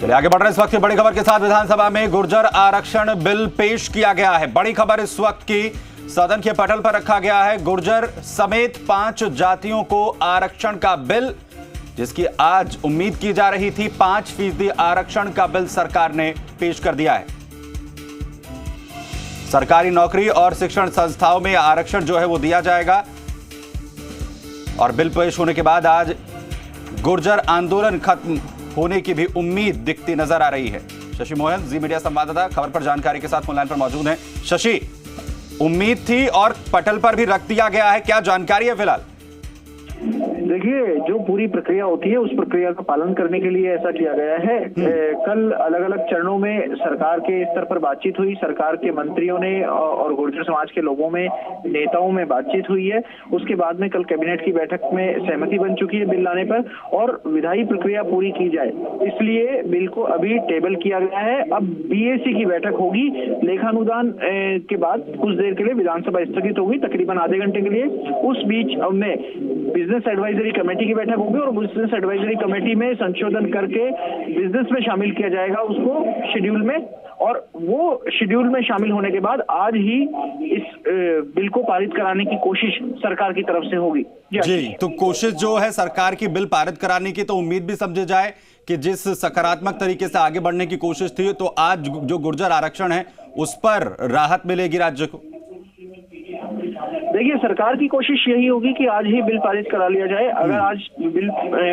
चलिए आगे बढ़ रहे हैं। इस वक्त की बड़ी खबर के साथ विधानसभा में गुर्जर आरक्षण बिल पेश किया गया है। बड़ी खबर इस वक्त की सदन के पटल पर रखा गया है। गुर्जर समेत 5 जातियों को आरक्षण का बिल, जिसकी आज उम्मीद की जा रही थी। 5% आरक्षण का बिल सरकार ने पेश कर दिया है। सरकारी नौकरी और शिक्षण संस्थाओं में आरक्षण जो है वो दिया जाएगा। और बिल पेश होने के बाद आज गुर्जर आंदोलन खत्म होने की भी उम्मीद दिखती नजर आ रही है। शशि मोहन, जी मीडिया संवाददाता, खबर पर जानकारी के साथ ऑनलाइन पर मौजूद हैं। शशि, उम्मीद थी और पटल पर भी रख दिया गया है, क्या जानकारी है फिलहाल? देखिए, जो पूरी प्रक्रिया होती है उस प्रक्रिया का पालन करने के लिए ऐसा किया गया है। कल अलग अलग चरणों में सरकार के स्तर पर बातचीत हुई। सरकार के मंत्रियों ने और गुर्जर समाज के लोगों में, नेताओं में बातचीत हुई है। उसके बाद में कल कैबिनेट की बैठक में सहमति बन चुकी है बिल लाने पर, और विधायी प्रक्रिया पूरी की जाए इसलिए बिल को अभी टेबल किया गया है। अब बीएसी की बैठक होगी। लेखानुदान के बाद कुछ देर के लिए विधानसभा स्थगित होगी, तकरीबन आधे घंटे के लिए। उस बीच में बिजनेस एडवाइजरी कमेटी की बैठक होगी और बिजनेस एडवाइजरी कमेटी में संशोधन करके बिजनेस में शामिल किया जाएगा उसको शेड्यूल में, और वो शेड्यूल में शामिल होने के बाद आज ही इस बिल को पारित कराने की कोशिश सरकार की तरफ से होगी। जी, तो कोशिश जो है सरकार की बिल पारित कराने की, तो उम्मीद भी समझे जाए कि जिस सकारात्मक तरीके से आगे बढ़ने की कोशिश थी, तो आज जो गुर्जर आरक्षण है उस पर राहत मिलेगी राज्य को। देखिए, सरकार की कोशिश यही होगी कि आज ही बिल पारित करा लिया जाए। अगर आज बिल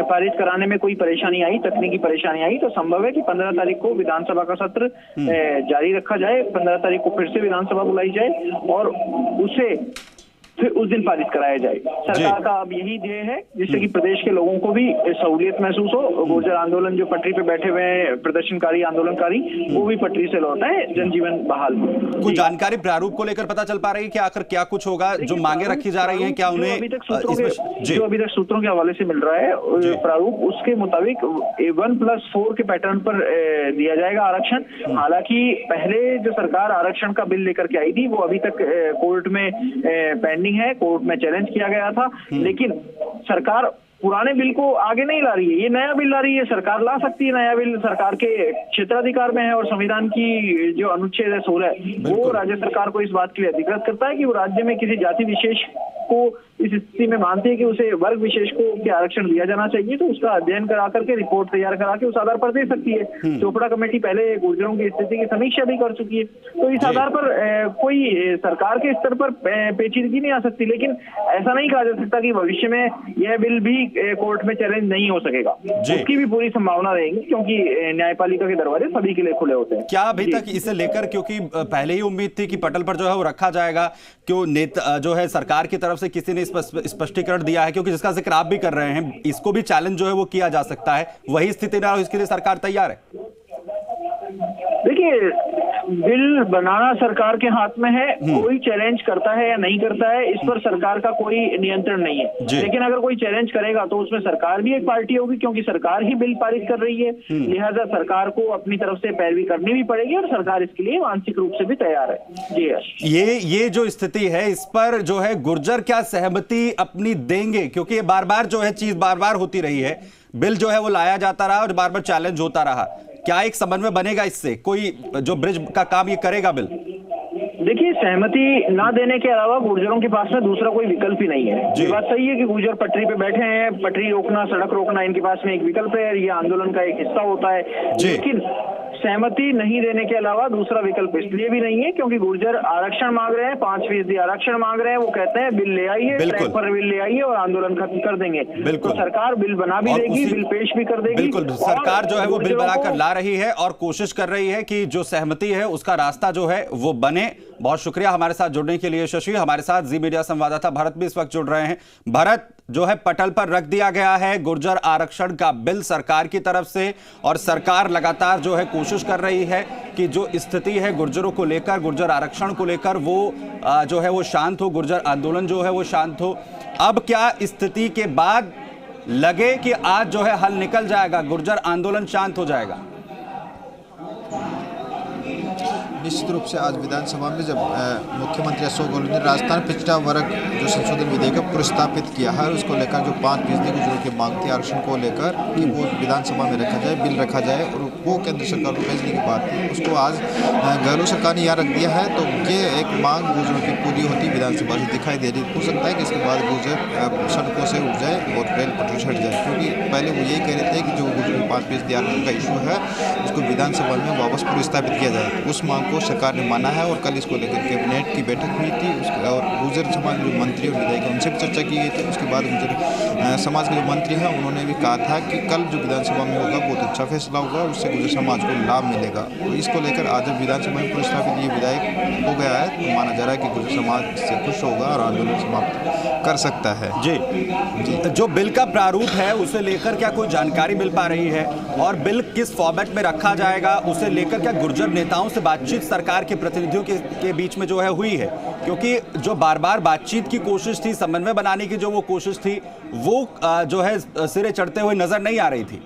पारित कराने में कोई परेशानी आई, तकनीकी परेशानी आई, तो संभव है कि 15 तारीख को विधानसभा का सत्र जारी रखा जाए। 15 तारीख को फिर से विधानसभा बुलाई जाए और उसे फिर उस दिन पारित कराया जाए। सरकार का अब यही ध्येय है, जिससे कि प्रदेश के लोगों को भी सहूलियत महसूस हो। गुर्जर आंदोलन जो पटरी पे बैठे हुए हैं प्रदर्शनकारी, आंदोलनकारी, वो भी पटरी से लौटा है, जनजीवन बहाल हो। कुछ जानकारी प्रारूप को लेकर पता चल पा रही है कि आखिर क्या कुछ होगा? जो मांगे रखी जा रही हैं, क्या उन्हें अभी तक सूत्रों के हवाले से मिल रहा है प्रारूप, उसके मुताबिक 1+4 के पैटर्न पर दिया जाएगा आरक्षण। हालांकि पहले जो सरकार आरक्षण का बिल लेकर के आई थी, वो अभी तक कोर्ट में पेंडिंग है, कोर्ट में चैलेंज किया गया था। लेकिन सरकार पुराने बिल को आगे नहीं ला रही है, ये नया बिल ला रही है। सरकार ला सकती है नया बिल, सरकार के क्षेत्राधिकार में है, और संविधान की जो अनुच्छेद है 16 वो राज्य सरकार को इस बात के लिए अधिकृत करता है कि वो राज्य में किसी जाति विशेष को इस स्थिति में मानते हैं कि उसे वर्ग विशेष को क्या आरक्षण दिया जाना चाहिए, तो उसका अध्ययन करा करके रिपोर्ट तैयार करा के उस आधार पर दे सकती है। चोपड़ा कमेटी पहले गुर्जरों की स्थिति की समीक्षा भी कर चुकी है, तो इस आधार पर कोई सरकार के स्तर पर पेचीदगी नहीं आ सकती। लेकिन ऐसा नहीं कहा जा सकता कि भविष्य में यह बिल भी कोर्ट में चैलेंज नहीं हो सकेगा, उसकी भी पूरी संभावना रहेगी, क्योंकि न्यायपालिका के दरवाजे सभी के लिए खुले होते हैं। क्या अभी तक इसे लेकर, क्योंकि पहले ही उम्मीद थी कि पटल पर जो है वो रखा जाएगा, क्यों नेता जो है सरकार की तरफ से किसी ने स्पष्टीकरण दिया है, क्योंकि जिसका जिक्र आप भी कर रहे हैं, इसको भी चैलेंज जो है वो किया जा सकता है, वही स्थिति ना हो इसके लिए सरकार तैयार है? देखिए, बिल बनाना सरकार के हाथ में है। कोई चैलेंज करता है या नहीं करता है, इस पर सरकार का कोई नियंत्रण नहीं है। लेकिन अगर कोई चैलेंज करेगा तो उसमें सरकार भी एक पार्टी होगी, क्योंकि सरकार ही बिल पारित कर रही है। लिहाजा सरकार को अपनी तरफ से पैरवी करनी भी पड़ेगी, और सरकार इसके लिए मानसिक रूप से भी तैयार है। जी, ये जो स्थिति है, इस पर जो है गुर्जर क्या सहमति अपनी देंगे? क्योंकि ये बार बार जो है चीज बार बार होती रही है, बिल जो है वो लाया जाता रहा और बार बार चैलेंज होता रहा। क्या एक समन्वय बनेगा इससे? कोई जो ब्रिज का काम ये करेगा बिल? देखिए, सहमति ना देने के अलावा गुर्जरों के पास में दूसरा कोई विकल्प ही नहीं है। ये बात सही है कि गुर्जर पटरी पे बैठे हैं, पटरी रोकना, सड़क रोकना इनके पास में एक विकल्प है, ये आंदोलन का एक हिस्सा होता है। लेकिन सहमति नहीं देने के अलावा दूसरा विकल्प इसलिए भी नहीं है क्योंकि गुर्जर आरक्षण मांग रहे हैं, 5% आरक्षण मांग रहे हैं। वो कहते हैं बिल ले आइए, ट्रैक पर बिल ले आइए और आंदोलन खत्म कर देंगे। तो सरकार बिल बना भी देगी, बिल पेश भी कर देगी। बिल्कुल, सरकार जो है वो बिल बनाकर ला रही है और कोशिश कर रही है कि जो सहमति है उसका रास्ता जो है वो बने। बहुत शुक्रिया हमारे साथ जुड़ने के लिए शशि। हमारे साथ जी मीडिया संवाददाता भरत भी इस वक्त जुड़ रहे हैं। भरत, जो है पटल पर रख दिया गया है गुर्जर आरक्षण का बिल सरकार की तरफ से, और सरकार लगातार जो है कोशिश कर रही है कि जो स्थिति है गुर्जरों को लेकर, गुर्जर आरक्षण को लेकर, वो जो है वो शांत हो, गुर्जर आंदोलन जो है वो शांत हो। अब क्या स्थिति के बाद लगे कि आज जो है हल निकल जाएगा, गुर्जर आंदोलन शांत हो जाएगा? निश्चित रूप से आज विधानसभा में जब मुख्यमंत्री अशोक गहलोत ने राजस्थान पिछड़ा वर्ग जो संशोधन विधेयक प्रस्तावित किया है, उसको लेकर जो 5% गुजरों की मांग थी आरक्षण को लेकर कि वो विधानसभा में रखा जाए, बिल रखा जाए और वो केंद्र सरकार को भेजने की बात थी, उसको आज गहलोत सरकार ने यहाँ रख दिया है। तो ये एक मांग गुजरों की पूरी होती विधानसभा से दिखाई दे रही। हो सकता है कि इसके बाद गुजर सड़कों से उठ जाए और रेल पटरी छट जाए, क्योंकि पहले वो यही कह रहे थे कि जो गुजरों 5% आरक्षण का इशू है उसको विधानसभा में वापस प्रस्तावित किया जाए। उस मांग को सरकार ने माना है और कल इसको लेकर कैबिनेट की बैठक हुई थी और गुर्जर समाज जो मंत्री और विधायक उनसे भी चर्चा की गई थी। उसके बाद गुर्जर समाज के जो मंत्री हैं उन्होंने भी कहा था कि कल जो विधानसभा में होगा बहुत अच्छा फैसला होगा, उससे गुर्जर समाज को लाभ मिलेगा। तो इसको लेकर आज जब विधानसभा में प्रस्तावित ये विधेयक हो गया है तो माना जा रहा है कि गुर्जर समाज से खुश होगा और आंदोलन समाप्त कर सकता है। जी, जो बिल का प्रारूप है उसे लेकर क्या कोई जानकारी मिल पा रही है और बिल किस फॉर्मेट में रखा जाएगा उसे लेकर क्या गुर्जर नेताओं से बातचीत सरकार के प्रतिनिधियों के बीच में जो है हुई है? क्योंकि जो बार बार बातचीत की कोशिश थी, समन्वय बनाने की जो वो कोशिश थी, वो जो है सिरे चढ़ते हुए नजर नहीं आ रही थी।